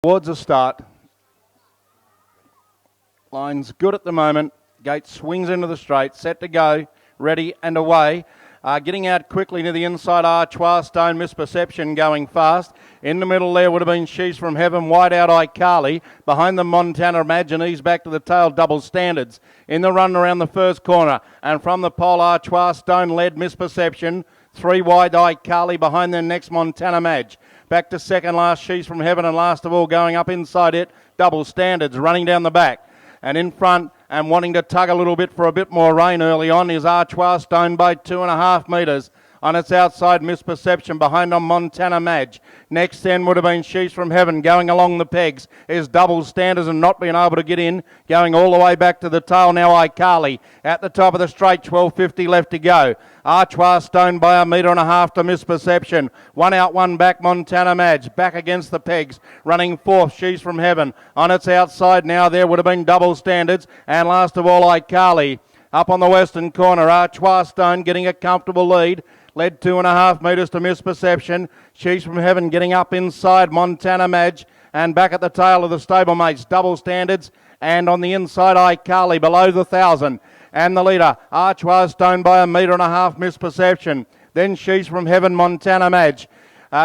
Towards the start. Line's good at the moment. Gate swings into the straight, set to go, ready and away. Getting out quickly to the inside, Archois Stone, Misperception going fast. In the middle there would have been She's From Heaven, wide out iCarly. Behind them, Montana Imagine, back to the tail, Double Standards. In the run around the first corner. And from the pole, Archois Stone led Misperception. 3 wide iCarly, behind them next Montana Madge. Back to second last, She's From Heaven, and last of all going up inside it, Double Standards running down the back. And in front and wanting to tug a little bit for a bit more rain early on is Archois Stone by 2.5 metres. On its outside, Misperception. Behind on Montana Madge. Next then would have been She's From Heaven. Going along the pegs is Double Standards and not being able to get in. Going all the way back to the tail now, iCarly. At the top of the straight, 12.50 left to go. Archois Stone by 1.5 metre to Misperception. 1 out, 1 back, Montana Madge. Back against the pegs. Running fourth, She's From Heaven. On its outside now, there would have been Double Standards. And last of all, iCarly. Up on the western corner, Archois Stone getting a comfortable lead. Led 2.5 metres to Misperception. She's From Heaven getting up inside Montana Madge. And back at the tail of the stablemates, Double Standards. And on the inside, iCarly below the 1,000. And the leader, Archois Stone by 1.5 metre, Misperception. Then She's From Heaven, Montana Madge.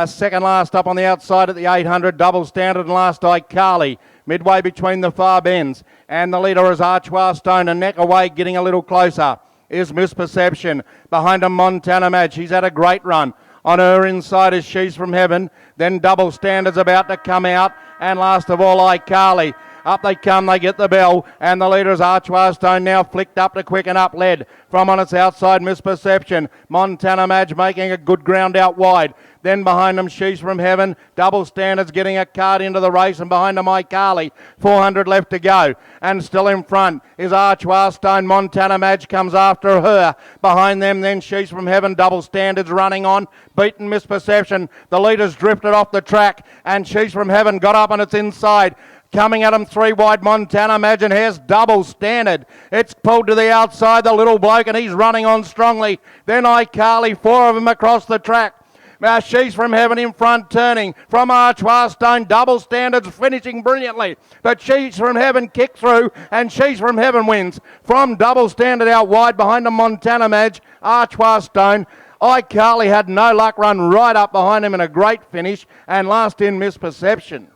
Second last up on the outside at the 800, Double Standard, and last iCarly. Midway between the far bends. And the leader is Archois Stone, and neck away, getting a little closer is Misperception. Behind him, Montana Madge. She's had a great run. On her inside is She's From Heaven. Then Double Standard's about to come out. And last of all, iCarly. Up they come, they get the bell, and the leader is Archois Stone, now flicked up to quicken up, led from on its outside, Misperception. Montana Madge making a good ground out wide. Then behind them, She's From Heaven. Double Standards getting a card into the race, and behind them, iCarly. 400 left to go. And still in front is Archois Stone. Montana Madge comes after her. Behind them, then She's From Heaven. Double Standards running on. Beaten Misperception. The leader's drifted off the track, and She's From Heaven got up on its inside. Coming at him 3 wide, Montana Madge, and here's Double Standard. It's pulled to the outside, the little bloke, and he's running on strongly. Then iCarly, 4 of them across the track. Now She's From Heaven in front, turning from Archois Stone. Double Standards finishing brilliantly, but She's From Heaven kicked through, and She's From Heaven wins. From Double Standard out wide, behind the Montana Madge, Archois Stone. iCarly had no luck, run right up behind him in a great finish, and last in Misperception.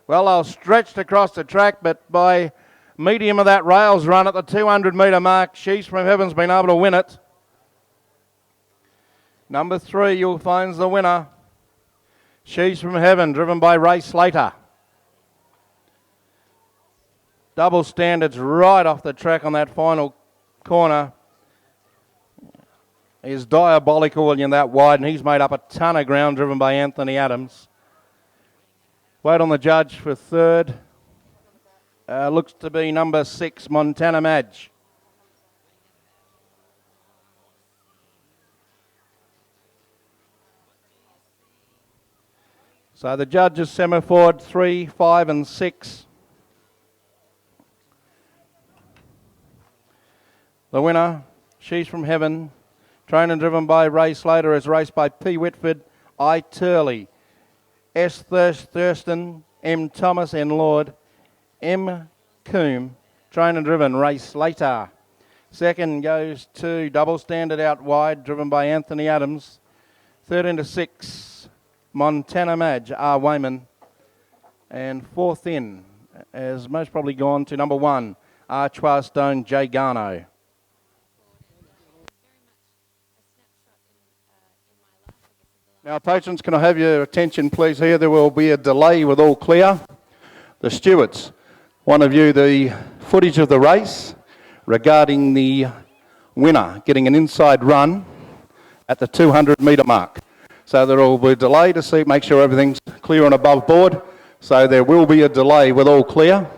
Well, they were stretched across the track, but by medium of that rails run at the 200 metre mark, She's From Heaven's been able to win it. Number 3, you'll find the winner. She's From Heaven, driven by Ray Slater. Double Standards right off the track on that final corner. He's diabolical in that wide, and he's made up a ton of ground, driven by Anthony Adams. Wait on the judge for third. Looks to be number 6, Montana Madge. So the judges semi-forward 3, 5 and 6. The winner, She's From Heaven, trained and driven by Ray Slater, is raced by P. Whitford, I. Turley, S. Thurston, M. Thomas and Lord, M. Coombe, trained and driven, race later. Second goes to Double Standard out wide, driven by Anthony Adams. Third into 6, Montana Madge, R. Wayman. And fourth in, has most probably gone to number 1, Archois Stone, J. Garno. Now, patrons, can I have your attention, please, here? There will be a delay with all clear. The stewards want to view the footage of the race regarding the winner getting an inside run at the 200 metre mark. So there will be a delay to see, make sure everything's clear and above board. So there will be a delay with all clear.